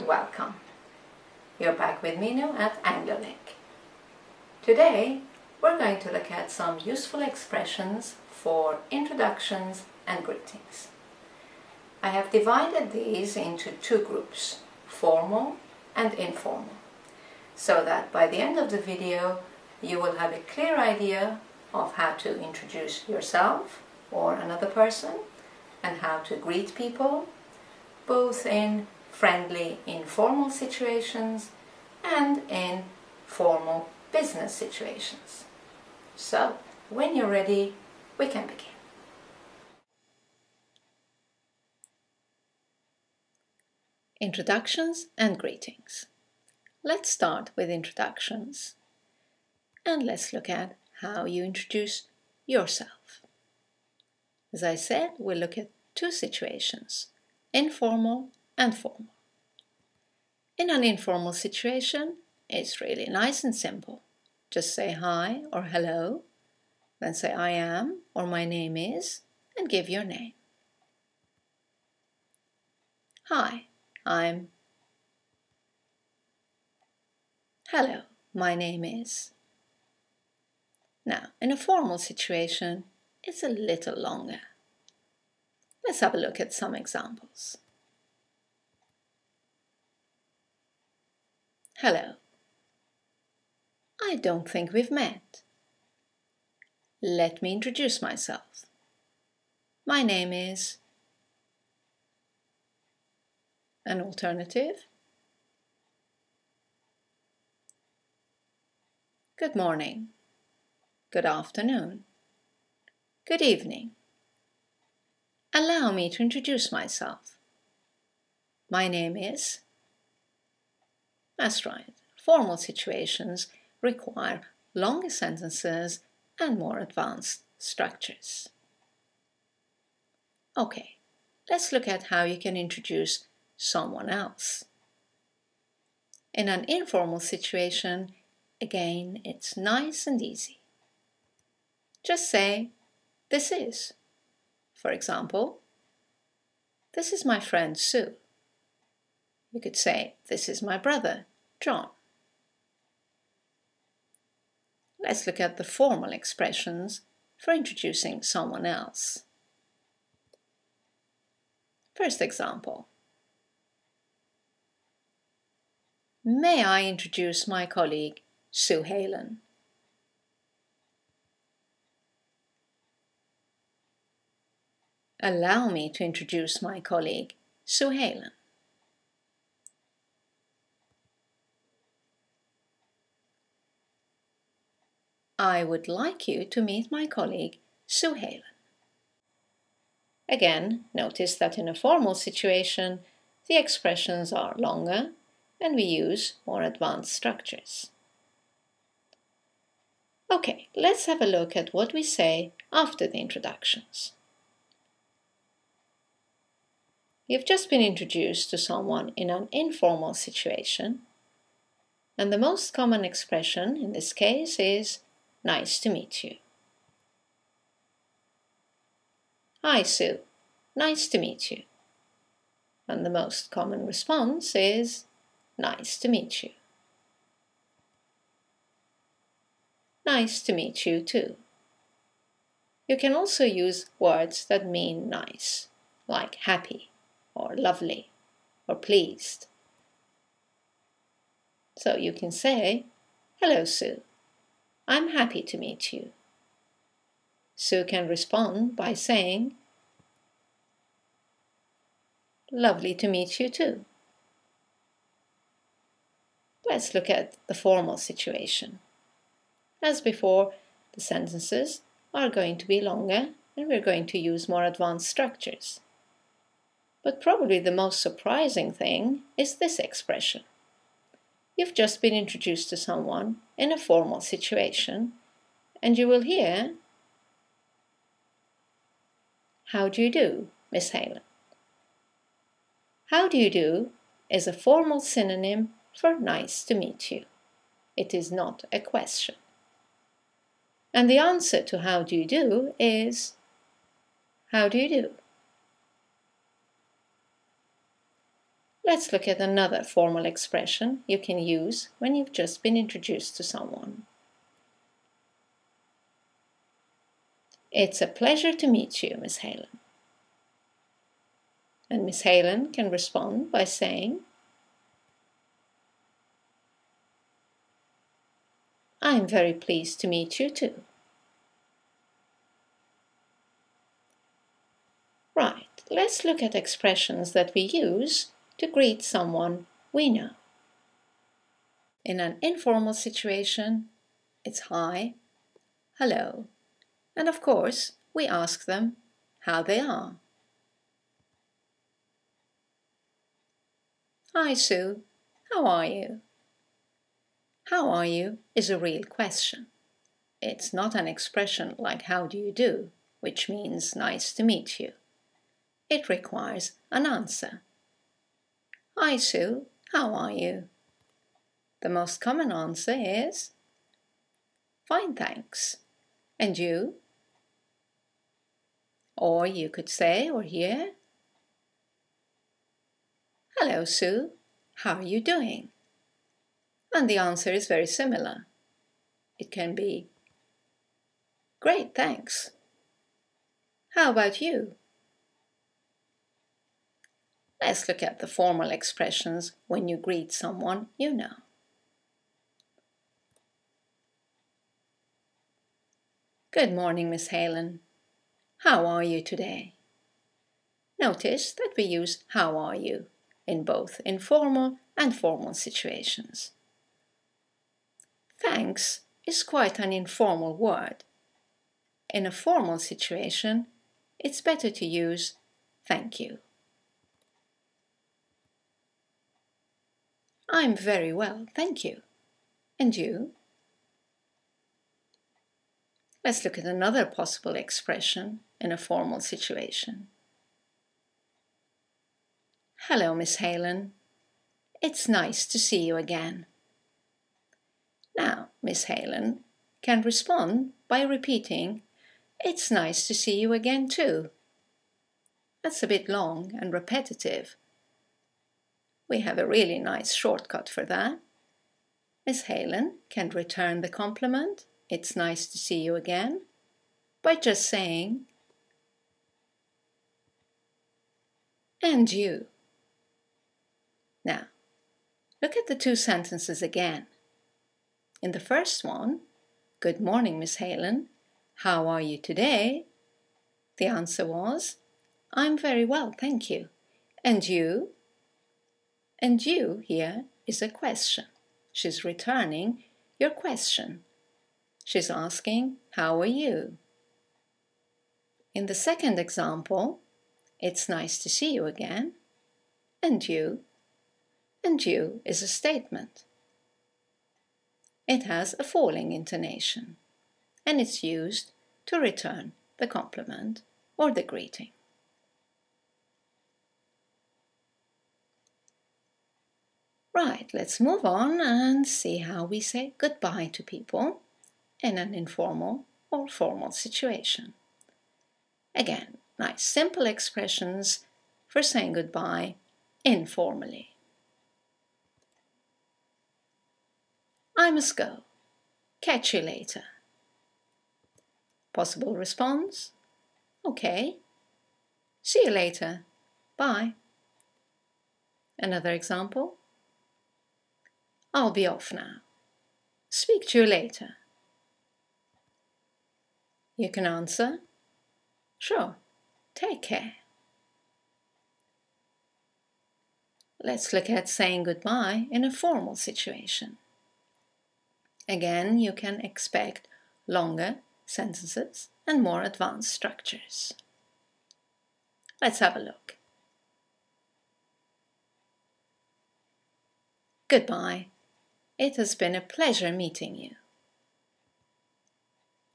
welcome. You're back with me now at Anglo-link. Today we're going to look at some useful expressions for introductions and greetings. I have divided these into two groups, formal and informal, so that by the end of the video you will have a clear idea of how to introduce yourself or another person and how to greet people, both in friendly, informal situations and in formal business situations. So, when you're ready, we can begin. Introductions and greetings. Let's start with introductions and let's look at how you introduce yourself. As I said, we'll look at two situations, informal and formal. In an informal situation, it's really nice and simple. Just say hi or hello, then say I am or my name is, and give your name. Hi, I'm. Hello, my name is. Now, in a formal situation, it's a little longer. Let's have a look at some examples. Hello. I don't think we've met. Let me introduce myself. My name is. An alternative. Good morning. Good afternoon. Good evening. Allow me to introduce myself. My name is. That's right. Formal situations require longer sentences and more advanced structures. Okay, let's look at how you can introduce someone else. In an informal situation, again, it's nice and easy. Just say, this is. For example, this is my friend Sue. You could say, this is my brother, John. Let's look at the formal expressions for introducing someone else. First example. May I introduce my colleague, Sue Halen? Allow me to introduce my colleague, Sue Halen. I would like you to meet my colleague, Sue Halen. Again, notice that in a formal situation, the expressions are longer and we use more advanced structures. Okay, let's have a look at what we say after the introductions. You've just been introduced to someone in an informal situation, and the most common expression in this case is nice to meet you. Hi Sue, nice to meet you. And the most common response is nice to meet you. Nice to meet you too. You can also use words that mean nice, like happy or lovely or pleased. So you can say, hello Sue, I'm happy to meet you. Sue can respond by saying, lovely to meet you too. Let's look at the formal situation. As before, the sentences are going to be longer and we're going to use more advanced structures. But probably the most surprising thing is this expression. You've just been introduced to someone in a formal situation and you will hear, how do you do, Miss Halen? How do you do is a formal synonym for nice to meet you. It is not a question. And the answer to how do you do is, how do you do? Let's look at another formal expression you can use when you've just been introduced to someone. It's a pleasure to meet you, Miss Halen. And Miss Halen can respond by saying, I'm very pleased to meet you too. Right, let's look at expressions that we use to greet someone we know. In an informal situation, it's hi, hello, and of course, we ask them how they are. Hi Sue, how are you? How are you is a real question. It's not an expression like how do you do, which means nice to meet you. It requires an answer. Hi Sue, how are you? The most common answer is fine, thanks. And you? Or you could say or hear, hello Sue, how are you doing? And the answer is very similar. It can be great, thanks. How about you? Let's look at the formal expressions when you greet someone you know. Good morning, Miss Halen. How are you today? Notice that we use how are you in both informal and formal situations. Thanks is quite an informal word. In a formal situation, it's better to use thank you. I'm very well, thank you. And you? Let's look at another possible expression in a formal situation. Hello, Miss Halen. It's nice to see you again. Now, Miss Halen can respond by repeating, it's nice to see you again too. That's a bit long and repetitive. We have a really nice shortcut for that. Miss Halen can return the compliment, it's nice to see you again, by just saying, and you. Now, look at the two sentences again. In the first one, good morning, Miss Halen. How are you today? The answer was, I'm very well, thank you. And you? And you here is a question. She's returning your question. She's asking, how are you? In the second example, it's nice to see you again. And you? And you is a statement. It has a falling intonation, and it's used to return the compliment or the greeting. Right, let's move on and see how we say goodbye to people in an informal or formal situation. Again, nice simple expressions for saying goodbye informally. I must go. Catch you later. Possible response? Okay. See you later. Bye. Another example? I'll be off now. Speak to you later. You can answer, sure, take care. Let's look at saying goodbye in a formal situation. Again, you can expect longer sentences and more advanced structures. Let's have a look. Goodbye. It has been a pleasure meeting you.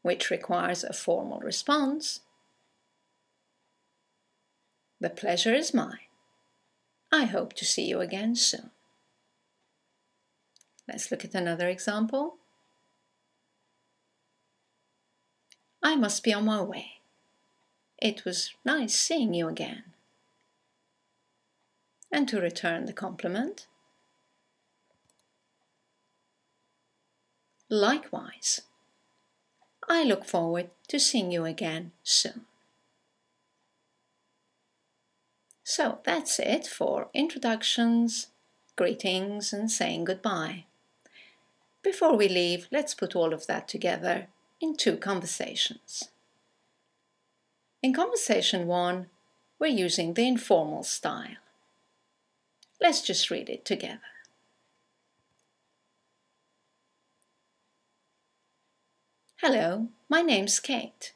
Which requires a formal response. The pleasure is mine. I hope to see you again soon. Let's look at another example. I must be on my way. It was nice seeing you again. and to return the compliment. Likewise. I look forward to seeing you again soon. So that's it for introductions, greetings, and saying goodbye. Before we leave, let's put all of that together in 2 conversations. In conversation 1, we're using the informal style. Let's just read it together. Hello, my name's Kate.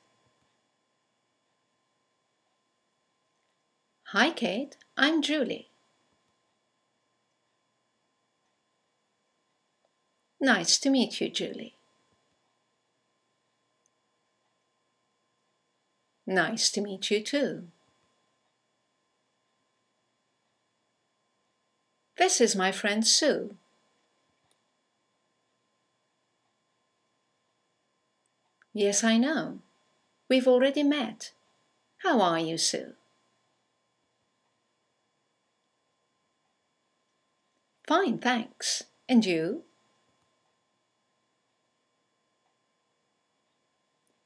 Hi Kate, I'm Julie. Nice to meet you, Julie. Nice to meet you too. This is my friend Sue. Yes, I know. We've already met. How are you, Sue? Fine, thanks. And you?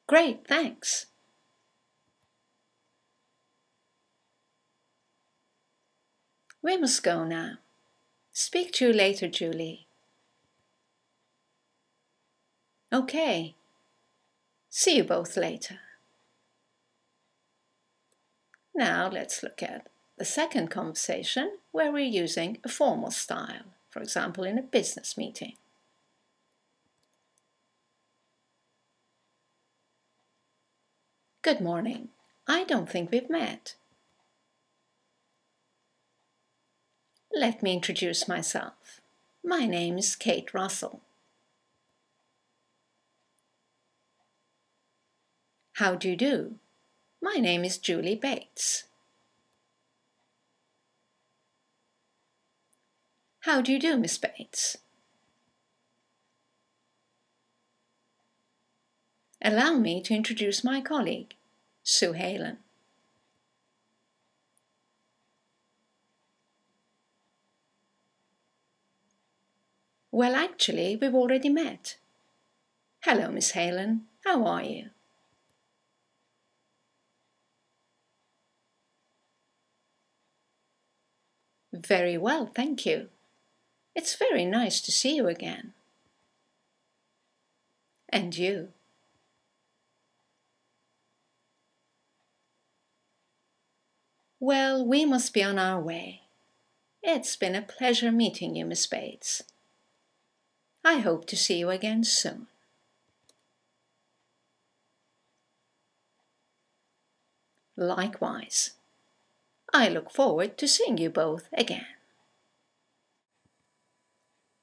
Great, thanks. We must go now. Speak to you later, Julie. Okay. See you both later. Now let's look at the second conversation where we're using a formal style, for example in a business meeting. Good morning. I don't think we've met. Let me introduce myself. My name is Kate Russell. How do you do? My name is Julie Bates. How do you do, Miss Bates? Allow me to introduce my colleague, Sue Halen. Well, actually, we've already met. Hello, Miss Halen. How are you? Very well, thank you. It's very nice to see you again. And you. Well, we must be on our way. It's been a pleasure meeting you, Miss Bates. I hope to see you again soon. Likewise. I look forward to seeing you both again.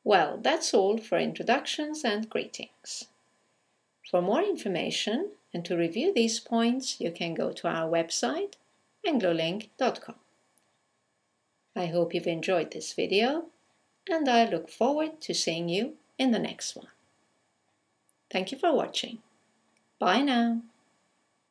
Well, that's all for introductions and greetings. For more information and to review these points, you can go to our website, Anglo-link.com. I hope you've enjoyed this video, and I look forward to seeing you in the next one. Thank you for watching. Bye now.